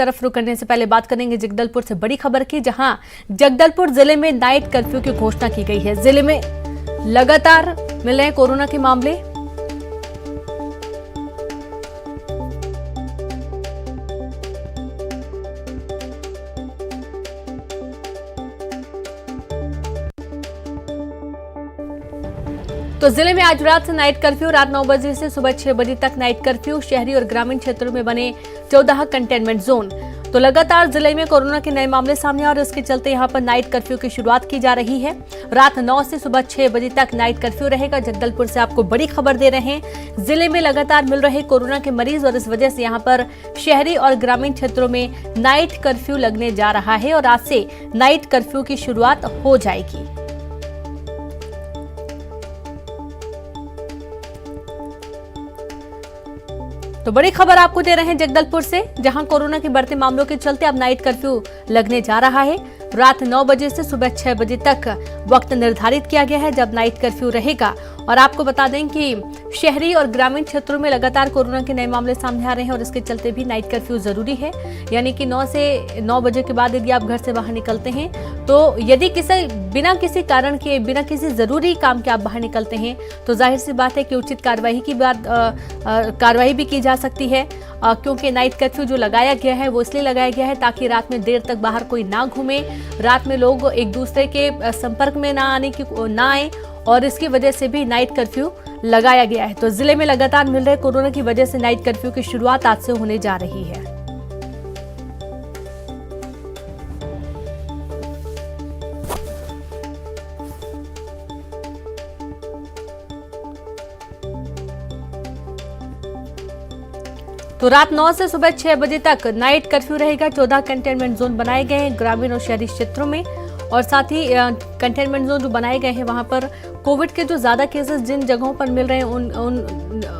तरफ रुक करने से पहले बात करेंगे जगदलपुर से बड़ी खबर की, जहां जगदलपुर जिले में नाइट कर्फ्यू की घोषणा की गई है। जिले में लगातार मिल रहे हैं कोरोना के मामले। तो जिले में आज रात से नाइट कर्फ्यू, रात 9 बजे से सुबह 6 बजे तक नाइट कर्फ्यू। शहरी और ग्रामीण क्षेत्रों में बने 14 कंटेनमेंट जोन। तो लगातार जिले में कोरोना के नए मामले सामने और इसके चलते यहां पर नाइट कर्फ्यू की शुरुआत की जा रही है। रात 9 से सुबह 6 बजे तक नाइट कर्फ्यू रहेगा। जगदलपुर से आपको बड़ी खबर दे रहे हैं। जिले में लगातार मिल रहे कोरोना के मरीज और इस वजह से यहां पर शहरी और ग्रामीण क्षेत्रों में नाइट कर्फ्यू लगने जा रहा है और आज से नाइट कर्फ्यू की शुरुआत हो जाएगी। तो बड़ी खबर आपको दे रहे हैं जगदलपुर से, जहां कोरोना के बढ़ते मामलों के चलते अब नाइट कर्फ्यू लगने जा रहा है। रात 9 बजे से सुबह 6 बजे तक वक्त निर्धारित किया गया है जब नाइट कर्फ्यू रहेगा। और आपको बता दें कि शहरी और ग्रामीण क्षेत्रों में लगातार कोरोना के नए मामले सामने आ रहे हैं और इसके चलते भी नाइट कर्फ्यू जरूरी है। यानी कि 9 बजे के बाद यदि आप घर से बाहर निकलते हैं, तो यदि बिना किसी कारण के, बिना किसी जरूरी काम के आप बाहर निकलते हैं, तो जाहिर सी बात है कि उचित कार्रवाई भी की जा सकती है। क्योंकि नाइट कर्फ्यू जो लगाया गया है वो इसलिए लगाया गया है ताकि रात में देर तक बाहर कोई ना घूमे, रात में लोग एक दूसरे के संपर्क में ना आए, और इसकी वजह से भी नाइट कर्फ्यू लगाया गया है। तो जिले में लगातार मिल रहे कोरोना की वजह से नाइट कर्फ्यू की शुरुआत आज से होने जा रही है। तो रात 9 से सुबह 6 बजे तक नाइट कर्फ्यू रहेगा। 14 कंटेनमेंट जोन बनाए गए हैं ग्रामीण और शहरी क्षेत्रों में, और साथ ही कंटेनमेंट जोन जो बनाए गए हैं वहां पर कोविड के जो ज्यादा केसेस जिन जगहों पर मिल रहे हैं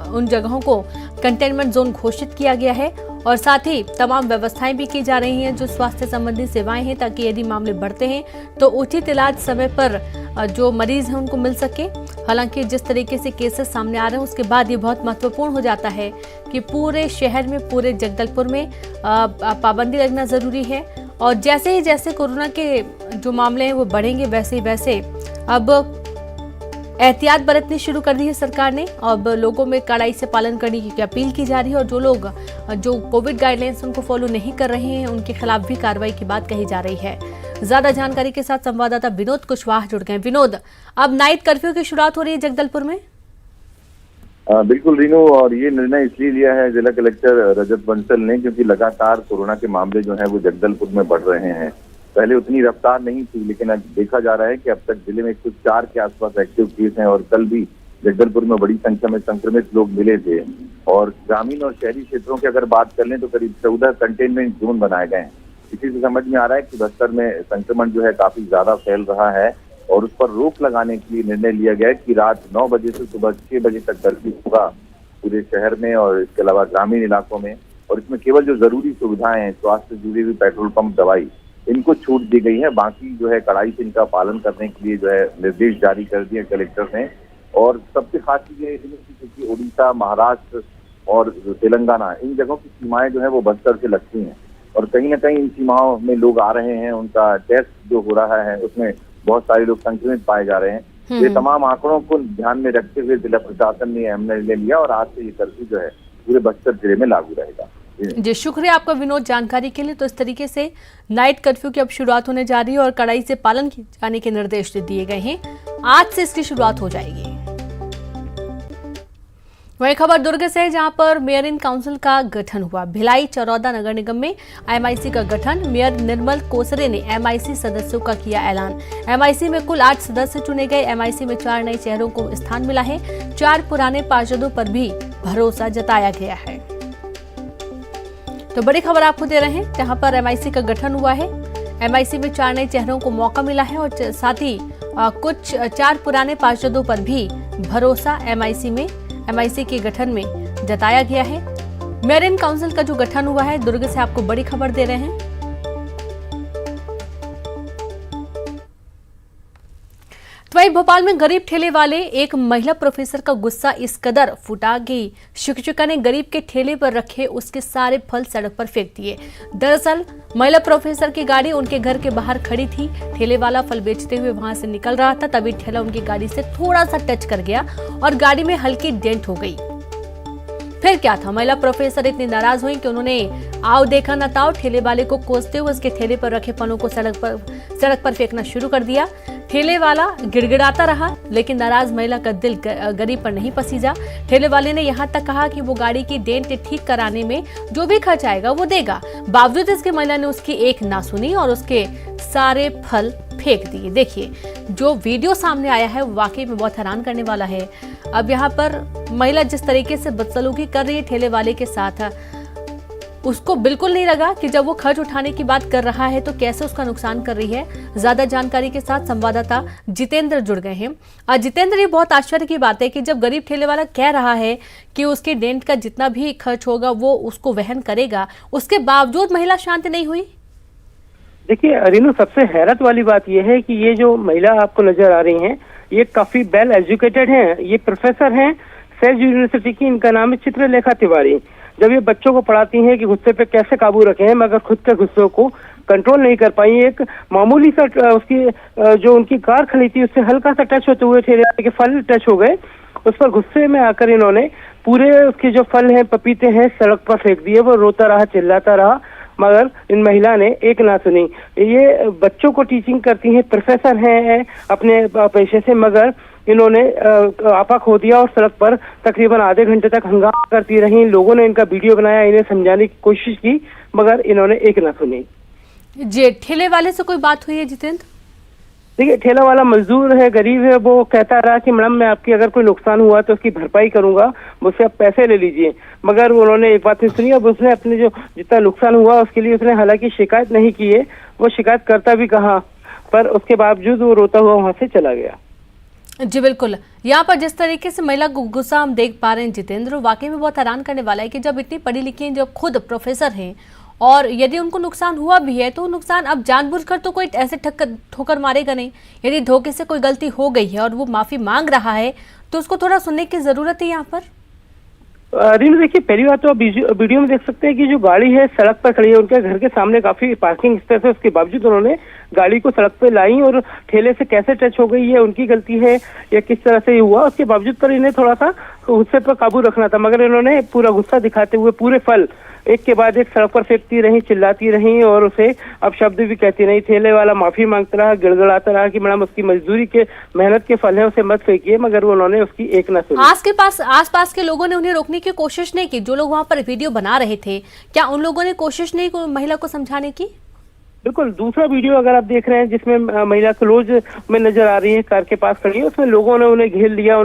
उन जगहों को कंटेनमेंट जोन घोषित किया गया है। और साथ ही तमाम व्यवस्थाएं भी की जा रही हैं जो स्वास्थ्य संबंधी सेवाएं हैं, ताकि यदि मामले बढ़ते हैं तो उचित इलाज समय पर जो मरीज हैं उनको मिल सके। हालांकि जिस तरीके से केसेस सामने आ रहे हैं उसके बाद ये बहुत महत्वपूर्ण हो जाता है कि पूरे शहर में, पूरे जगदलपुर में पाबंदी लगना जरूरी है। और जैसे ही जैसे कोरोना के जो मामले हैं वो बढ़ेंगे, वैसे ही वैसे अब एहतियात बरतनी शुरू कर दी है सरकार ने। अब लोगों में कड़ाई से पालन करने की अपील की जा रही है, और जो लोग जो कोविड गाइडलाइंस उनको फॉलो नहीं कर रहे हैं उनके खिलाफ भी कार्रवाई की बात कही जा रही है। ज्यादा जानकारी के साथ संवाददाता विनोद कुशवाहा जुड़ गए। विनोद, अब नाइट कर्फ्यू की शुरुआत हो रही है जगदलपुर में? बिल्कुल रीनू, और ये निर्णय इसलिए लिया है जिला कलेक्टर रजत बंसल ने क्योंकि लगातार कोरोना के मामले जो हैं वो जगदलपुर में बढ़ रहे हैं। पहले उतनी रफ्तार नहीं थी, लेकिन अब देखा जा रहा है कि अब तक जिले में 104 के आसपास एक्टिव केस हैं, और कल भी जगदलपुर में बड़ी संख्या में संक्रमित लोग मिले थे। और ग्रामीण और शहरी क्षेत्रों की अगर बात कर लें तो करीब 14 कंटेनमेंट जोन बनाए गए हैं। इसी से समझ में आ रहा है कि बस्तर में संक्रमण जो है काफी ज्यादा फैल रहा है, और उस पर रोक लगाने के लिए निर्णय लिया गया है कि रात 9 बजे से सुबह 6 बजे तक कर्फ्यू होगा पूरे शहर में और इसके अलावा ग्रामीण इलाकों में। और इसमें केवल जो जरूरी सुविधाएं हैं, स्वास्थ्य से जुड़ी हुई पेट्रोल पंप, दवाई, इनको छूट दी गई है। बाकी जो है कड़ाई से इनका पालन करने के लिए जो है निर्देश जारी कर दिए कलेक्टर ने। और सबसे खास चीज ये क्योंकि उड़ीसा, महाराष्ट्र और तेलंगाना, इन जगहों की सीमाएं जो है वो बस्तर से लगती हैं, और कहीं ना कहीं इन सीमाओं में लोग आ रहे हैं, उनका टेस्ट जो हो रहा है उसमें बहुत सारे लोग संक्रमित पाए जा रहे हैं। ये तमाम आंकड़ों को ध्यान में रखते हुए जिला प्रशासन ने निर्णय लिया, और आज से ये कर्फ्यू जो है पूरे बस्तर जिले में लागू रहेगा। जी, शुक्रिया आपका विनोद जानकारी के लिए। तो इस तरीके से नाइट कर्फ्यू की अब शुरुआत होने जा रही है और कड़ाई से पालन किए जाने के निर्देश दिए गए हैं। आज से इसकी शुरुआत हो जाएगी। वही खबर दुर्ग से है, जहां पर मेयर इन काउंसिल का गठन हुआ। भिलाई चरौदा नगर निगम में एमआईसी का गठन। मेयर निर्मल कोसरे ने एमआईसी सदस्यों का किया ऐलान। एमआईसी में कुल 8 सदस्य चुने गए। एमआईसी में 4 नए चेहरों को स्थान मिला है। 4 पुराने पार्षदों पर भी भरोसा जताया गया है। तो बड़ी खबर आपको दे रहे हैं, जहां पर एमआईसी का गठन हुआ है। एमआईसी में 4 नए चेहरों को मौका मिला है, और साथ ही कुछ 4 पुराने पार्षदों पर भी भरोसा एमआईसी के गठन में जताया गया है। मेयर इन काउंसिल का जो गठन हुआ है, दुर्ग से आपको बड़ी खबर दे रहे हैं। तो वहीं भोपाल में गरीब ठेले वाले एक महिला प्रोफेसर का गुस्सा इस कदर फुटा कि शिक्षिका ने गरीब के ठेले पर रखे उसके सारे फल सड़क पर फेंक दिए। दरअसल महिला प्रोफेसर की गाड़ी उनके घर के बाहर खड़ी थी। ठेले वाला फल बेचते हुए वहां से निकल रहा था, तभी ठेला उनकी गाड़ी से थोड़ा सा टच कर गया और गाड़ी में हल्की डेंट हो गई। फिर क्या था, महिला प्रोफेसर इतनी नाराज हुई कि उन्होंने आओ देखा न ताओ ठेले वाले को कोसते हुए उसके ठेले पर रखे फलों को सड़क पर फेंकना शुरू कर दिया। ठेले वाला गिड़गिड़ाता रहा, लेकिन नाराज महिला का दिल गरीब पर नहीं पसीजा। ठेले वाले ने यहाँ तक कहा कि वो गाड़ी की डेंट ठीक कराने में जो भी खर्च आएगा वो देगा। बावजूद इसके महिला ने उसकी एक ना सुनी और उसके सारे फल फेंक दिए। देखिए, जो वीडियो सामने आया है वो वाकई में बहुत हैरान करने वाला है। अब यहाँ पर महिला जिस तरीके से बदसलूकी कर रही है ठेले वाले के साथ, उसको बिल्कुल नहीं लगा कि जब वो खर्च उठाने की बात कर रहा है तो कैसे उसका नुकसान कर रही है। ज्यादा जानकारी के साथ संवाददाता जितेंद्र जुड़ गए हैं। और जितेंद्र, ये बहुत आश्चर्य की बात है कि जब गरीब ठेले वाला कह रहा है कि उसके डेंट का जितना भी खर्च होगा वो उसको वहन करेगा, उसके बावजूद महिला शांत नहीं हुई। देखिए रीनू, सबसे हैरत वाली बात यह है कि ये जो महिला आपको नजर आ रही हैं, ये काफी वेल एजुकेटेड हैं। ये प्रोफेसर हैं सेज यूनिवर्सिटी की। इनका नाम है चित्रलेखा तिवारी। जब ये बच्चों को पढ़ाती हैं कि गुस्से पे कैसे काबू रखें, मगर खुद के गुस्से को कंट्रोल नहीं कर पाई। एक मामूली सा उसकी जो उनकी कार खड़ी थी उससे हल्का सा टच होते हुए ठेले के फल टच हो गए। उस पर गुस्से में आकर इन्होंने पूरे उसके जो फल हैं, पपीते हैं, सड़क पर फेंक दिए। वो रोता रहा, चिल्लाता रहा, मगर इन महिला ने एक ना सुनी। ये बच्चों को टीचिंग करती हैं, प्रोफेसर हैं अपने पेशे से, मगर इन्होंने आपा खो दिया और सड़क पर तकरीबन आधे घंटे तक हंगामा करती रही। लोगों ने इनका वीडियो बनाया, इन्हें समझाने की कोशिश की, मगर इन्होंने एक ना सुनी। जी, ठेले वाले से कोई बात हुई है जितेंद्र? देखिए, ठेला वाला मजदूर है, गरीब है। वो कहता रहा कि मैडम मैं आपकी अगर कोई नुकसान हुआ तो उसकी भरपाई करूंगा, मुझसे आप पैसे ले लीजिए, मगर उन्होंने एक बात नहीं सुनी। अब उसने अपने जो जितना नुकसान हुआ उसके लिए उसने हालांकि शिकायत नहीं की है। वो शिकायत करता भी कहाँ, पर उसके बावजूद वो रोता हुआ वहां से चला गया। जी बिल्कुल, यहाँ पर जिस तरीके से महिला को गुस्सा हम देख पा रहे हैं जितेंद्र, वाकई में बहुत हैरान करने वाला है कि जब इतनी पढ़ी लिखी हैं, जब खुद प्रोफेसर हैं और यदि उनको नुकसान हुआ भी है तो नुकसान अब जानबूझकर तो कोई ऐसे ठोकर मारेगा नहीं। यदि धोखे से कोई गलती हो गई है और वो माफी मांग रहा है तो उसको थोड़ा सुनने की जरूरत है यहाँ पर। रीनू, देखिए, पहली बात तो आप वीडियो में देख सकते हैं कि जो गाड़ी है सड़क पर खड़ी है। उनके घर के सामने काफी पार्किंग स्पेस है, उसके बावजूद उन्होंने गाड़ी को सड़क पे लाई और ठेले से कैसे टच हो गई है उनकी गलती है या किस तरह से ये हुआ, उसके बावजूद पर इन्हें थोड़ा सा गुस्से पर काबू रखना था। मगर इन्होंने पूरा गुस्सा दिखाते हुए पूरे फल एक के बाद एक सड़क पर फेंकती रही, चिल्लाती रही और उसे अब शब्द भी कहती नहीं। ठेले वाला माफी मांगता रहा, गिड़गिड़ाता रहा कि मैडम उसकी मजदूरी के मेहनत के फल है, उसे मत फेंकिए, मगर उन्होंने उसकी एक ना सुनी। आसपास के लोगों ने उन्हें रोकने की कोशिश नहीं की? जो लोग वहां पर वीडियो बना रहे थे, क्या उन लोगों ने कोशिश नहीं की महिला को समझाने की? बिल्कुल, दूसरा वीडियो अगर आप देख रहे हैं जिसमें महिला क्लोज में नजर आ रही है, कार के पास खड़ी है, उसमें लोगों ने उन्हें घेर लिया।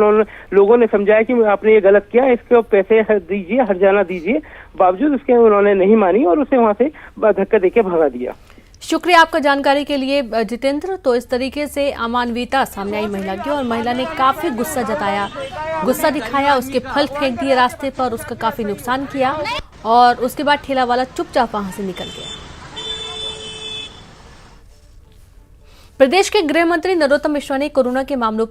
लोगों ने समझाया कि आपने ये गलत किया, इसके पैसे दीजिए, हर्जाना दीजिए। बावजूद उसके उन्होंने नहीं मानी और उसे वहां से धक्का देके भगा दिया। शुक्रिया आपका जानकारी के लिए जितेंद्र। तो इस तरीके से अमानवीयता सामने आई महिला की और महिला ने काफी गुस्सा जताया, गुस्सा दिखाया, उसके फल फेंक दिए रास्ते पर, उसका काफी नुकसान किया और उसके बाद ठेला वाला चुपचाप वहां से निकल गया। प्रदेश के गृह मंत्री नरोत्तम मिश्रा ने कोरोना के मामलों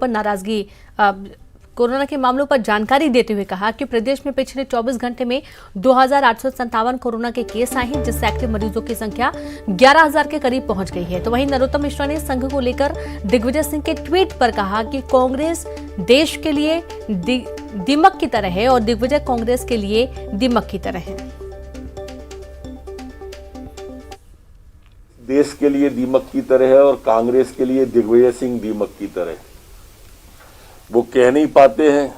पर जानकारी देते हुए कहा कि प्रदेश में पिछले 24 घंटे में 2857 कोरोना के केस आए हैं, जिससे एक्टिव मरीजों की संख्या 11,000 के करीब पहुंच गई है। तो वहीं नरोत्तम मिश्रा ने संघ को लेकर दिग्विजय सिंह के ट्वीट पर कहा कि कांग्रेस देश के लिए दीमक की तरह है और दिग्विजय कांग्रेस के लिए दीमक की तरह है। देश के लिए दीमक की तरह है और कांग्रेस के लिए दिग्विजय सिंह दीमक की तरह। वो कह नहीं पाते हैं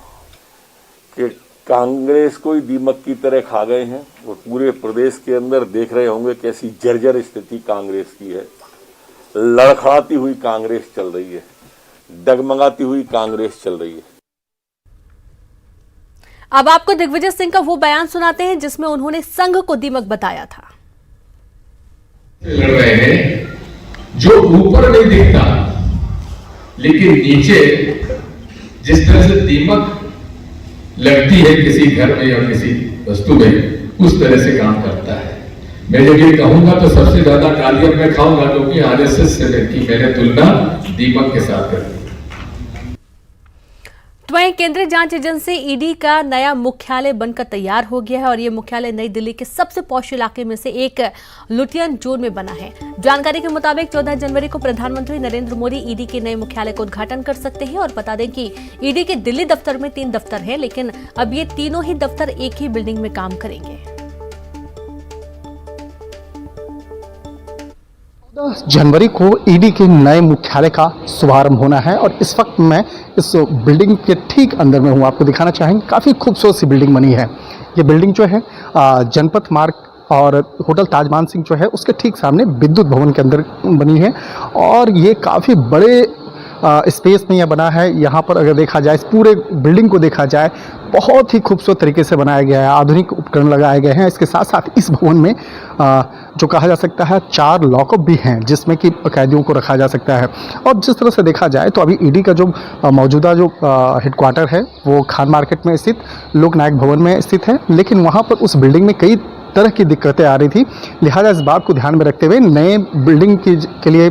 कि कांग्रेस को ही दीमक की तरह खा गए हैं। वो पूरे प्रदेश के अंदर देख रहे होंगे कैसी जर्जर स्थिति कांग्रेस की है। लड़खड़ाती हुई कांग्रेस चल रही है, डगमगाती हुई कांग्रेस चल रही है। अब आपको दिग्विजय सिंह का वो बयान सुनाते हैं जिसमें उन्होंने संघ को दीमक बताया था। लड़ रहे हैं जो ऊपर नहीं दिखता, लेकिन नीचे जिस तरह से दीमक लगती है किसी घर में या किसी वस्तु में, उस तरह से काम करता है। मैं जब ये कहूंगा तो सबसे ज्यादा गालियां मैं खाऊंगा, क्योंकि आरएसएस से की मैंने तुलना दीमक के साथ कर दी। तो वहीं केंद्रीय जांच एजेंसी ईडी का नया मुख्यालय बनकर तैयार हो गया है और ये मुख्यालय नई दिल्ली के सबसे पॉश इलाके में से एक लुटियन जोन में बना है। जानकारी के मुताबिक 14 जनवरी को प्रधानमंत्री नरेंद्र मोदी ईडी के नए मुख्यालय का उद्घाटन कर सकते हैं। और बता दें कि ईडी के दिल्ली दफ्तर में 3 दफ्तर है, लेकिन अब ये तीनों ही दफ्तर एक ही बिल्डिंग में काम करेंगे। जनवरी को ईडी के नए मुख्यालय का शुभारंभ होना है और इस वक्त मैं इस बिल्डिंग के ठीक अंदर में हूँ। आपको दिखाना चाहेंगे, काफ़ी खूबसूरत सी बिल्डिंग बनी है। ये बिल्डिंग जो है जनपथ मार्ग और होटल ताजमान सिंह जो है उसके ठीक सामने विद्युत भवन के अंदर बनी है और ये काफ़ी बड़े स्पेस में यह बना है। यहाँ पर अगर देखा जाए, इस पूरे बिल्डिंग को देखा जाए, बहुत ही खूबसूरत तरीके से बनाया गया है। आधुनिक उपकरण लगाए गए हैं। इसके साथ साथ इस भवन में जो कहा जा सकता है 4 लॉकअप भी हैं जिसमें कि कैदियों को रखा जा सकता है। और जिस तरह से देखा जाए तो अभी ईडी का जो मौजूदा जो हेडक्वार्टर है वो खान मार्केट में स्थित लोकनायक भवन में स्थित है, लेकिन वहाँ पर उस बिल्डिंग में कई तरह की दिक्कतें आ रही थी। लिहाजा इस बात को ध्यान में रखते हुए नए बिल्डिंग के लिए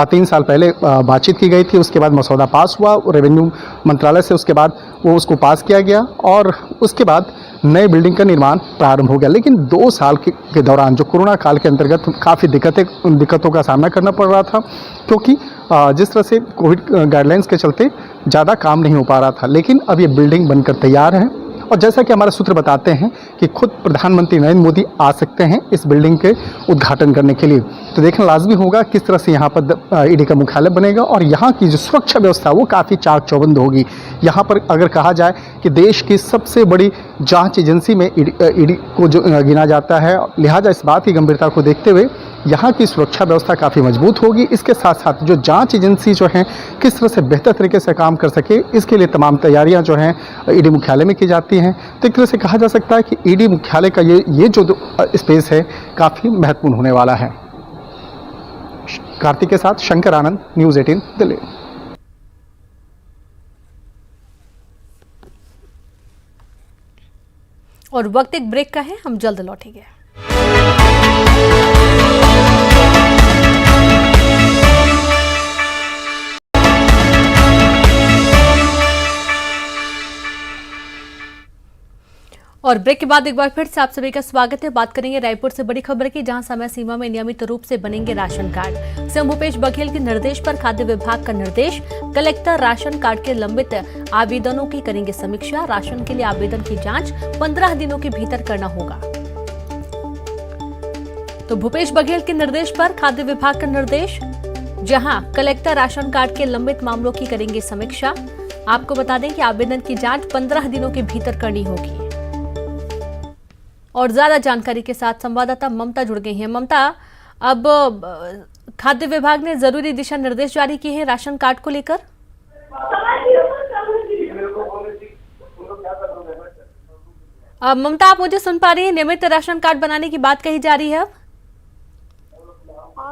3 साल पहले बातचीत की गई थी। उसके बाद मसौदा पास हुआ रेवेन्यू मंत्रालय से, उसके बाद वो उसको पास किया गया और उसके बाद नए बिल्डिंग का निर्माण प्रारंभ हो गया। लेकिन 2 साल के दौरान जो कोरोना काल के अंतर्गत काफ़ी दिक्कतों का सामना करना पड़ रहा था, क्योंकि जिस तरह से कोविड गाइडलाइंस के चलते ज़्यादा काम नहीं हो पा रहा था। लेकिन अब ये बिल्डिंग बनकर तैयार है और जैसा कि हमारे सूत्र बताते हैं कि खुद प्रधानमंत्री नरेंद्र मोदी आ सकते हैं इस बिल्डिंग के उद्घाटन करने के लिए। तो देखना लाजमी होगा किस तरह से यहाँ पर ईडी का मुख्यालय बनेगा और यहाँ की जो सुरक्षा व्यवस्था वो काफ़ी चाक चौबंद होगी। यहाँ पर अगर कहा जाए कि देश की सबसे बड़ी जांच एजेंसी में ईडी को जो गिना जाता है, लिहाजा इस बात की गंभीरता को देखते हुए यहाँ की सुरक्षा व्यवस्था काफ़ी मजबूत होगी। इसके साथ साथ जो जांच एजेंसी जो है किस तरह से बेहतर तरीके से काम कर सके, इसके लिए तमाम तैयारियां जो हैं ईडी मुख्यालय में की जाती हैं। तो एक तरह से कहा जा सकता है कि ईडी मुख्यालय का ये जो स्पेस है काफ़ी महत्वपूर्ण होने वाला है। कार्तिक के साथ शंकर आनंद, न्यूज़ 18 दिल्ली। और वक्त एक ब्रेक का है, हम जल्द लौटेंगे। और ब्रेक के बाद एक बार फिर से आप सभी का स्वागत है। बात करेंगे रायपुर से बड़ी खबर की, जहां समय सीमा में नियमित रूप से बनेंगे ration card. CM Bhupesh Baghel के निर्देश पर खाद्य विभाग का निर्देश, कलेक्टर राशन कार्ड के लंबित आवेदनों की करेंगे समीक्षा। राशन के लिए आवेदन की जांच 15 दिनों के भीतर करना होगा। तो भूपेश बघेल के निर्देश पर खाद्य विभाग का निर्देश, जहां कलेक्टर राशन कार्ड के लंबित मामलों की करेंगे समीक्षा। आपको बता दें कि आवेदन की जांच 15 दिनों के भीतर करनी होगी। और ज्यादा जानकारी के साथ संवाददाता ममता जुड़ गई हैं। ममता, अब खाद्य विभाग ने जरूरी दिशा निर्देश जारी किए हैं राशन कार्ड को लेकर। ममता, आप मुझे सुन पा रही हैं? नियमित राशन कार्ड बनाने की बात कही जा रही है अब।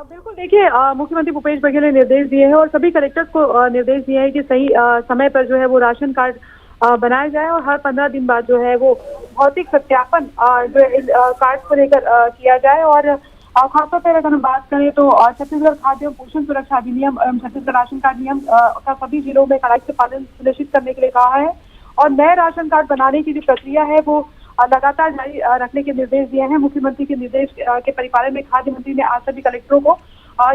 बिल्कुल, देखिए मुख्यमंत्री भूपेश बघेल ने निर्देश दिए हैं और सभी कलेक्टर्स को निर्देश दिए हैं कि सही समय पर जो है वो राशन कार्ड बनाया जाए और हर 15 दिन बाद जो है वो भौतिक सत्यापन जो कार्ड को लेकर किया जाए। और खासतौर पर अगर हम बात करें तो छत्तीसगढ़ खाद्य एवं पोषण सुरक्षा अधिनियम एवं छत्तीसगढ़ राशन कार्ड नियम का सभी जिलों में कड़ाई से पालन सुनिश्चित करने के लिए कहा है और नए राशन कार्ड बनाने की जो प्रक्रिया है वो लगातार जारी रखने के निर्देश दिए हैं। मुख्यमंत्री के निर्देश के परिपालन में खाद्य मंत्री ने आज सभी कलेक्टरों को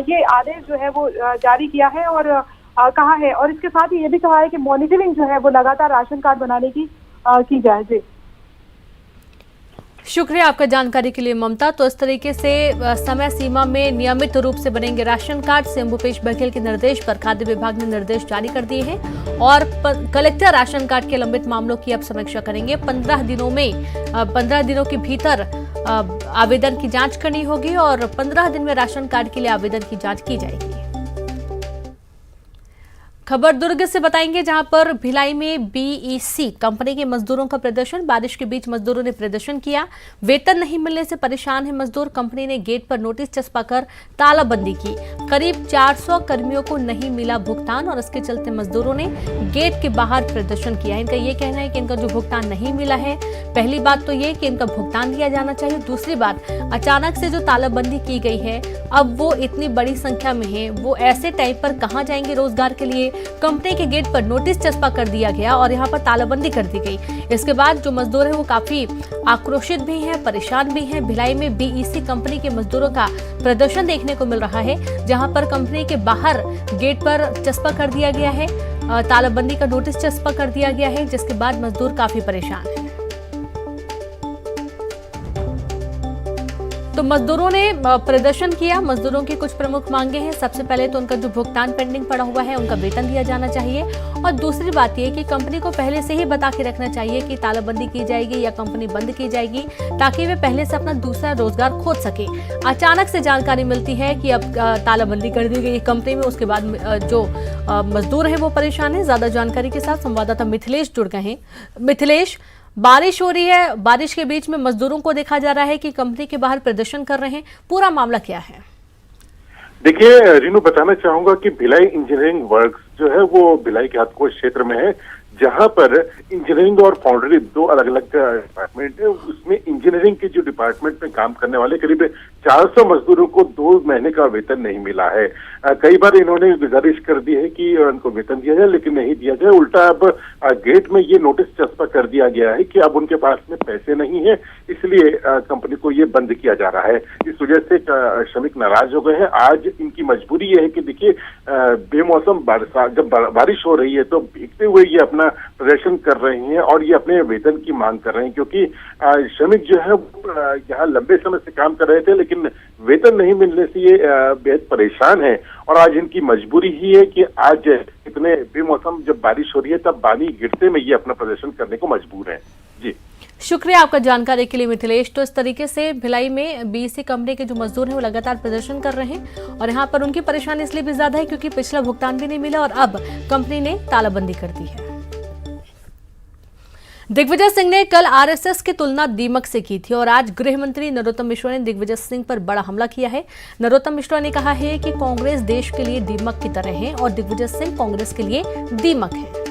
ये आदेश जो है वो जारी किया है और कहा है, और इसके साथ ही ये भी कहा है कि मॉनिटरिंग जो है वो लगातार राशन कार्ड बनाने की जाए। जी, शुक्रिया आपका जानकारी के लिए ममता। तो इस तरीके से समय सीमा में नियमित रूप से बनेंगे ration card. CM Bhupesh Baghel के निर्देश पर खाद्य विभाग ने निर्देश जारी कर दिए हैं और कलेक्टर राशन कार्ड के लंबित मामलों की अब समीक्षा करेंगे। 15 दिनों के भीतर आवेदन की जांच करनी होगी और 15 दिन में राशन कार्ड के लिए आवेदन की जांच की जाएगी। खबर दुर्ग से बताएंगे, जहां पर भिलाई में बीईसी कंपनी के मजदूरों का प्रदर्शन। बारिश के बीच मजदूरों ने प्रदर्शन किया। वेतन नहीं मिलने से परेशान है मजदूर। कंपनी ने गेट पर नोटिस चस्पाकर तालाबंदी की। करीब 400 कर्मियों को नहीं मिला भुगतान और इसके चलते मजदूरों ने गेट के बाहर प्रदर्शन किया। इनका ये कहना है कि इनका जो भुगतान नहीं मिला है, पहली बात तो ये कि इनका भुगतान दिया जाना चाहिए। दूसरी बात, अचानक से जो तालाबंदी की गई है, अब वो इतनी बड़ी संख्या में है, वो ऐसे टाइम पर कहाँ जाएंगे रोजगार के लिए, कंपनी के गेट पर नोटिस चस्पा कर दिया गया और यहाँ पर तालाबंदी कर दी गई। इसके बाद जो मजदूर है वो काफी आक्रोशित भी हैं, परेशान भी हैं। भिलाई में बीईसी कंपनी के मजदूरों का प्रदर्शन देखने को मिल रहा है, जहां पर कंपनी के बाहर गेट पर चस्पा कर दिया गया है, तालाबंदी का नोटिस चस्पा कर दिया गया है, जिसके बाद मजदूर काफी परेशान हैं। तो मजदूरों ने प्रदर्शन किया। मजदूरों की कुछ प्रमुख मांगे हैं। सबसे पहले तो उनका जो भुगतान पेंडिंग पड़ा हुआ है उनका वेतन दिया जाना चाहिए, और दूसरी बात यह कि कंपनी को पहले से ही बता के रखना चाहिए कि तालाबंदी की जाएगी या कंपनी बंद की जाएगी, ताकि वे पहले से अपना दूसरा रोजगार खोज सके। अचानक से जानकारी मिलती है कि अब तालाबंदी कर दी गई कंपनी में, उसके बाद जो मजदूर है वो परेशान है। ज्यादा जानकारी के साथ संवाददाता मिथिलेश जुड़ गए हैं। मिथिलेश, बारिश हो रही है, बारिश के बीच में मजदूरों को देखा जा रहा है कि कंपनी के बाहर प्रदर्शन कर रहे हैं, पूरा मामला क्या है? देखिए रीनू, बताना चाहूंगा कि भिलाई इंजीनियरिंग वर्क्स जो है वो भिलाई के हाथकोश क्षेत्र में है, जहां पर इंजीनियरिंग और फाउंड्री दो अलग अलग डिपार्टमेंट है। उसमें इंजीनियरिंग के जो डिपार्टमेंट में काम करने वाले करीब 400 मजदूरों को 2 महीने का वेतन नहीं मिला है। कई बार इन्होंने गुजारिश कर दी है कि उनको वेतन दिया जाए, लेकिन नहीं दिया जाए। उल्टा अब गेट में ये नोटिस चस्पा कर दिया गया है कि अब उनके पास में पैसे नहीं है, इसलिए कंपनी को ये बंद किया जा रहा है। इस वजह से श्रमिक नाराज हो गए हैं। आज इनकी मजबूरी ये है कि देखिए, बेमौसम जब बारिश हो रही है तो भीगते हुए ये अपना प्रदर्शन कर रहे हैं और ये अपने वेतन की मांग कर रहे हैं, क्योंकि श्रमिक जो है यहाँ लंबे समय से काम कर रहे थे, लेकिन वेतन नहीं मिलने से ये बेहद परेशान है। और आज इनकी मजबूरी ही है कि आज इतने बेमौसम जब बारिश हो रही है तब पानी गिरते में ये अपना प्रदर्शन करने को मजबूर है। जी, शुक्रिया आपका जानकारी के लिए मिथिलेश। तो इस तरीके से भिलाई में बीईसी कंपनी के जो मजदूर हैं वो लगातार प्रदर्शन कर रहे हैं, और यहाँ पर उनकी परेशानी इसलिए भी ज्यादा है क्योंकि पिछला भुगतान भी नहीं मिला और अब कंपनी ने तालाबंदी कर दी है। दिग्विजय सिंह ने कल आरएसएस की तुलना दीमक से की थी, और आज गृह मंत्री नरोत्तम मिश्रा ने दिग्विजय सिंह पर बड़ा हमला किया है। नरोत्तम मिश्रा ने कहा है कि कांग्रेस देश के लिए दीमक की तरह है और दिग्विजय सिंह कांग्रेस के लिए दीमक है।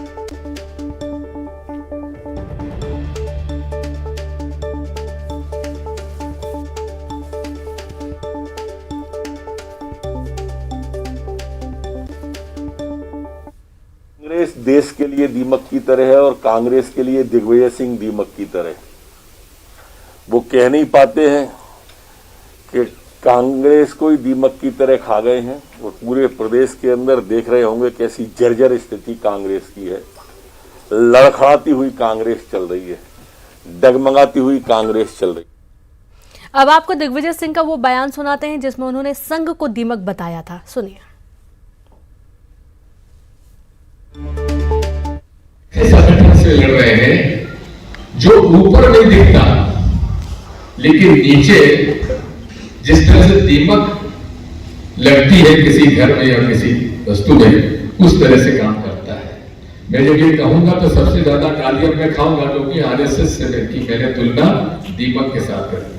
कांग्रेस देश के लिए दीमक की तरह है और कांग्रेस के लिए दिग्विजय सिंह दीमक की तरह। वो कह नहीं पाते हैं कि कांग्रेस कोई दीमक की तरह खा गए हैं। वो पूरे प्रदेश के अंदर देख रहे होंगे कैसी जर्जर स्थिति कांग्रेस की है। लड़खड़ाती हुई कांग्रेस चल रही है, डगमगाती हुई कांग्रेस चल रही है। अब आपको दिग्विजय सिंह का वो बयान सुनाते हैं जिसमें उन्होंने संघ को दीमक बताया था, सुनिए। संगठन से लड़ रहे हैं जो ऊपर नहीं दिखता, लेकिन नीचे जिस तरह से दीमक लगती है किसी घर में या किसी वस्तु में, उस तरह से काम करता है। मैं जब ये कहूंगा तो सबसे ज्यादा गालियां मैं खाऊंगा, क्योंकि आरएसएस से मैंने तुलना दीमक के साथ कर दी।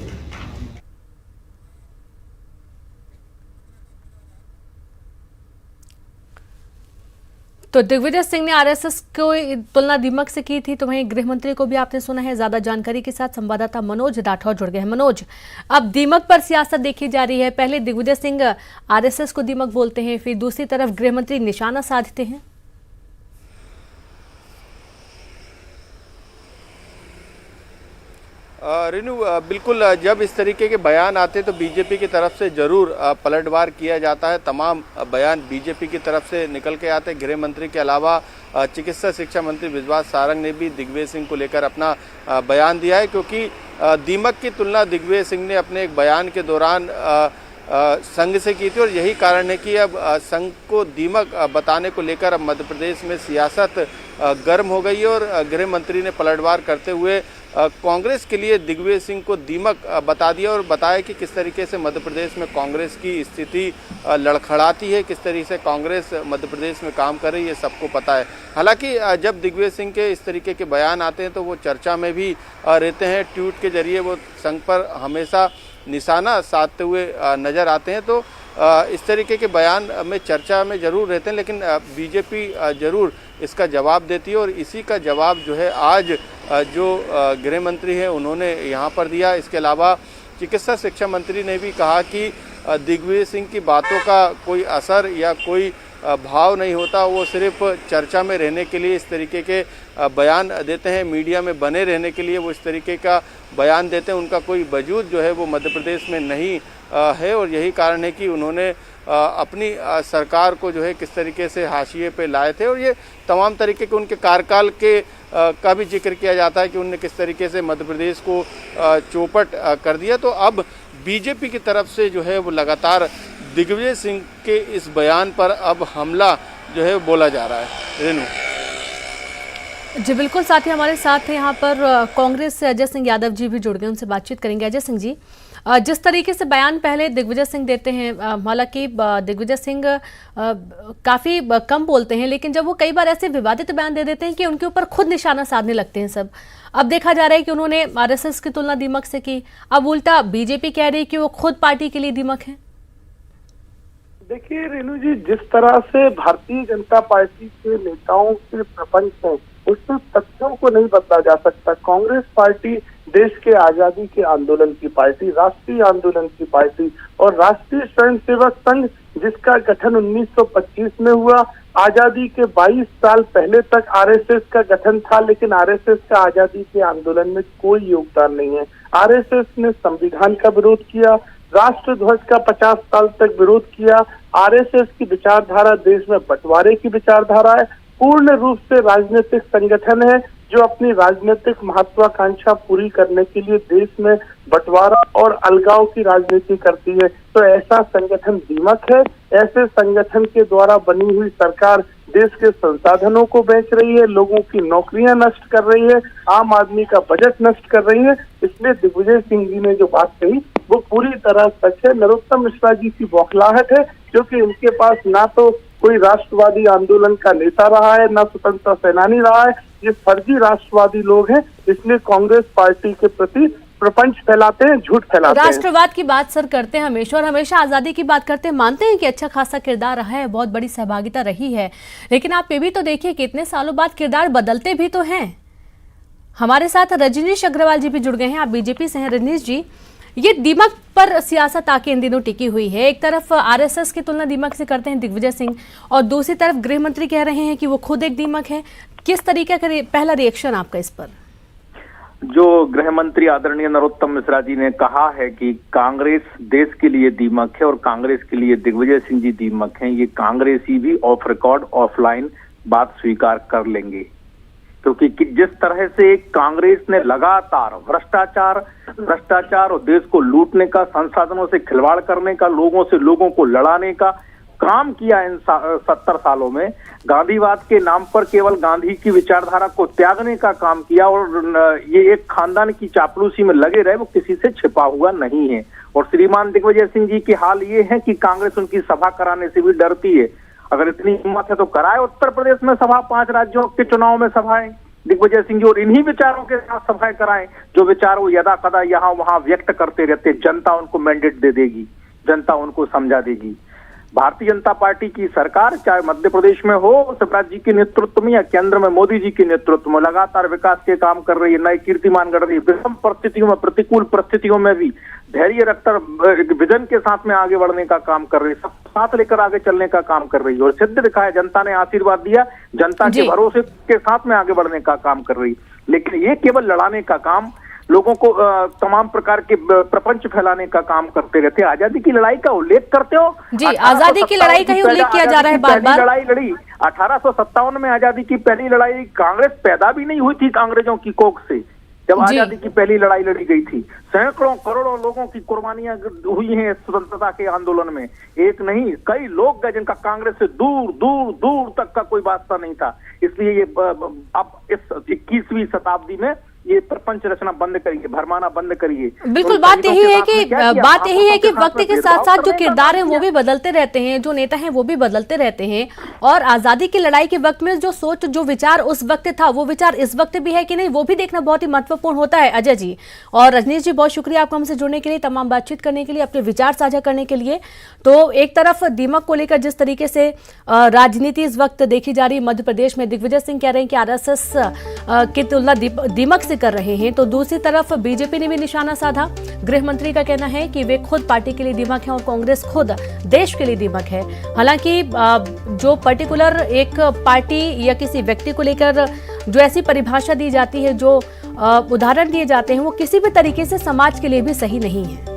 तो दिग्विजय सिंह ने आरएसएस को तुलना दीमक से की थी, तो वहीं गृह मंत्री को भी आपने सुना है। ज्यादा जानकारी के साथ संवाददाता मनोज राठौर जुड़ गए हैं। मनोज, अब दीमक पर सियासत देखी जा रही है। पहले दिग्विजय सिंह आरएसएस को दीमक बोलते हैं, फिर दूसरी तरफ गृह मंत्री निशाना साधते हैं। रेनू, बिल्कुल जब इस तरीके के बयान आते तो बीजेपी की तरफ से जरूर पलटवार किया जाता है। तमाम बयान बीजेपी की तरफ से निकल के आते। गृह मंत्री के अलावा चिकित्सा शिक्षा मंत्री विश्वास सारंग ने भी दिग्विजय सिंह को लेकर अपना बयान दिया है, क्योंकि दीमक की तुलना दिग्विजय सिंह ने अपने एक बयान के दौरान संघ से की थी, और यही कारण है कि अब संघ को दीमक बताने को लेकर अब मध्य प्रदेश में सियासत गर्म हो गई है। और गृह मंत्री ने पलटवार करते हुए कांग्रेस के लिए दिग्विजय सिंह को दीमक बता दिया और बताया कि किस तरीके से मध्य प्रदेश में कांग्रेस की स्थिति लड़खड़ाती है, किस तरीके से कांग्रेस मध्य प्रदेश में काम कर रही है, सबको पता है। हालांकि जब दिग्विजय सिंह के इस तरीके के बयान आते हैं तो वो चर्चा में भी रहते हैं। ट्वीट के जरिए वो संघ पर हमेशा निशाना साधते हुए नजर आते हैं। तो इस तरीके के बयान में चर्चा में जरूर रहते हैं, लेकिन बीजेपी जरूर इसका जवाब देती है, और इसी का जवाब जो है आज जो गृह मंत्री हैं उन्होंने यहाँ पर दिया। इसके अलावा चिकित्सा शिक्षा मंत्री ने भी कहा कि दिग्विजय सिंह की बातों का कोई असर या कोई भाव नहीं होता, वो सिर्फ चर्चा में रहने के लिए इस तरीके के बयान देते हैं, मीडिया में बने रहने के लिए वो इस तरीके का बयान देते हैं। उनका कोई वजूद जो है वो मध्य प्रदेश में नहीं है और यही कारण है कि उन्होंने अपनी सरकार को जो है किस तरीके से हाशिए पे लाए थे। और ये तमाम तरीके के उनके कार्यकाल के का भी जिक्र किया जाता है कि उन्होंने किस तरीके से मध्य प्रदेश को चौपट कर दिया। तो अब बीजेपी की तरफ से जो है वो लगातार दिग्विजय सिंह के इस बयान पर अब हमला जो है बोला जा रहा है। रेनू जी बिल्कुल, साथ ही हमारे साथ यहाँ पर कांग्रेस से अजय सिंह यादव जी भी जुड़ गए, उनसे बातचीत करेंगे। अजय सिंह जी, जिस तरीके से बयान पहले दिग्विजय सिंह देते हैं, हालांकि दिग्विजय सिंह काफ़ी कम बोलते हैं, लेकिन जब वो कई बार ऐसे विवादित बयान दे देते हैं कि उनके ऊपर खुद निशाना साधने लगते हैं सब। अब देखा जा रहा है कि उन्होंने आरएसएस की तुलना दीमक से की, अब उल्टा बीजेपी कह रही है कि वो खुद पार्टी के लिए दीमक है। देखिए रेणु जी, जिस तरह से भारतीय जनता पार्टी के नेताओं के प्रपंच है उसमें तथ्यों को नहीं बदला जा सकता। कांग्रेस पार्टी देश के आजादी के आंदोलन की पार्टी, राष्ट्रीय आंदोलन की पार्टी और राष्ट्रीय स्वयंसेवक संघ जिसका गठन 1925 में हुआ। आजादी के 22 साल पहले तक आरएसएस का गठन था, लेकिन आरएसएस का आजादी के आंदोलन में कोई योगदान नहीं है। आरएसएस ने संविधान का विरोध किया, राष्ट्रध्वज का 50 साल तक विरोध किया। आरएसएस की विचारधारा देश में बंटवारे की विचारधारा है, पूर्ण रूप से राजनीतिक संगठन है जो अपनी राजनीतिक महत्वाकांक्षा पूरी करने के लिए देश में बंटवारा और अलगाव की राजनीति करती है। तो ऐसा संगठन दीमक है। ऐसे संगठन के द्वारा बनी हुई सरकार देश के संसाधनों को बेच रही है, लोगों की नौकरियां नष्ट कर रही है, आम आदमी का बजट नष्ट कर रही है। इसलिए दिग्विजय सिंह जी ने जो बात कही वो पूरी तरह सच है। नरोत्तम मिश्रा जी की बौखलाहट है, क्योंकि इनके पास ना तो कोई राष्ट्रवादी आंदोलन का नेता रहा है, ना स्वतंत्रता सेनानी रहा है। ये फर्जी राष्ट्रवादी लोग हैं, इसलिए कांग्रेस पार्टी के प्रति प्रपंच फैलाते हैं, झूठ फैलाते हैं। राष्ट्रवाद की बात सर करते हैं हमेशा, और हमेशा आजादी की बात करते हैं। मानते हैं कि अच्छा खासा किरदार रहा है, बहुत बड़ी सहभागिता रही है, लेकिन आप ये भी तो देखिए कि इतने सालों बाद किरदार बदलते भी तो हैं। हमारे साथ रजनीश अग्रवाल जी भी जुड़ गए हैं, आप बीजेपी से हैं। रजनीश जी, ये दीमक पर सियासत आके इन दिनों टिकी हुई है। एक तरफ आरएसएस की तुलना दीमक से करते हैं दिग्विजय सिंह, और दूसरी तरफ गृह मंत्री कह रहे हैं कि वो खुद एक दीमक है। किस तरीके का पहला रिएक्शन आपका इस पर? जो गृह मंत्री आदरणीय नरोत्तम मिश्रा जी ने कहा है कि कांग्रेस देश के लिए दीमक है और कांग्रेस के लिए दिग्विजय सिंह जी दीमक हैं, ये कांग्रेसी भी ऑफ रिकॉर्ड ऑफलाइन बात स्वीकार कर लेंगे। क्योंकि जिस तरह से कांग्रेस ने लगातार भ्रष्टाचार और देश को लूटने का, संसाधनों से खिलवाड़ करने का, लोगों को लड़ाने का काम किया इन 70 सालों में, गांधीवाद के नाम पर केवल गांधी की विचारधारा को त्यागने का काम किया और ये एक खानदान की चापलूसी में लगे रहे, वो किसी से छिपा हुआ नहीं है। और श्रीमान दिग्विजय सिंह जी की हाल ये है कि कांग्रेस उनकी सभा कराने से भी डरती है। अगर इतनी हिम्मत है तो कराए उत्तर प्रदेश में सभा, 5 राज्यों के चुनाव में सभाएं दिग्विजय सिंह जी, और इन्हीं विचारों के साथ सभाएं कराएं जो विचार वो यदा कदा यहाँ वहां व्यक्त करते रहते। जनता उनको मैंडेट दे देगी, जनता उनको समझा देगी। भारतीय जनता पार्टी की सरकार चाहे मध्य प्रदेश में हो शिवराज जी के नेतृत्व में या केंद्र में मोदी जी के नेतृत्व में, लगातार विकास के काम कर रही है, नए कीर्तिमान गढ़ रही है। विषम परिस्थितियों में, प्रतिकूल परिस्थितियों में भी धैर्य रखकर विजन के साथ में आगे बढ़ने का काम कर रही है, सब साथ लेकर आगे चलने का काम कर रही है। और सिद्ध दिखाया, जनता ने आशीर्वाद दिया, जनता के भरोसे के साथ में आगे बढ़ने का काम कर रही है। लेकिन ये केवल लड़ाने का काम, लोगों को तमाम प्रकार के प्रपंच फैलाने का काम करते रहते हैं। आजादी की लड़ाई का उल्लेख करते हो जी, आजादी की लड़ाई का ही उल्लेख किया जा रहा है बार बार। लड़ाई लड़ी 1857 में, आजादी की पहली लड़ाई। कांग्रेस पैदा भी नहीं हुई थी अंग्रेजों की कोख से जब आजादी की पहली लड़ाई लड़ी गई थी। सैकड़ों करोड़ों लोगों की कुर्बानियां हुई हैं स्वतंत्रता के आंदोलन में। एक नहीं, कई लोग गए जिनका कांग्रेस से दूर दूर दूर तक का कोई वास्ता नहीं था। इसलिए ये अब इस 21वीं शताब्दी में ये प्रपंच रचना बंद करिए, भरमाना बंद करिए। बिल्कुल, बात यही है कि वक्त के साथ साथ जो किरदार हैं वो भी बदलते रहते हैं, जो नेता हैं वो भी बदलते रहते हैं। और आजादी की लड़ाई के वक्त में जो सोच, जो विचार उस वक्त था, वो विचार इस वक्त भी है कि नहीं, वो भी देखना बहुत ही महत्वपूर्ण होता है। अजय जी और रजनीश जी, बहुत शुक्रिया आपको हमसे जुड़ने के लिए, तमाम बातचीत करने के लिए, अपने विचार साझा करने के लिए। तो एक तरफ दीमक को लेकर जिस तरीके से राजनीति इस वक्त देखी जा रही है मध्य प्रदेश में, दिग्विजय सिंह कह रहे हैं कि आरएसएस की तुलना दीमक से से कर रहे हैं, तो दूसरी तरफ बीजेपी ने भी निशाना साधा। गृह मंत्री का कहना है कि वे खुद पार्टी के लिए दीमक है और कांग्रेस खुद देश के लिए दीमक है। हालांकि जो पर्टिकुलर एक पार्टी या किसी व्यक्ति को लेकर जो ऐसी परिभाषा दी जाती है, जो उदाहरण दिए जाते हैं, वो किसी भी तरीके से समाज के लिए भी सही नहीं है।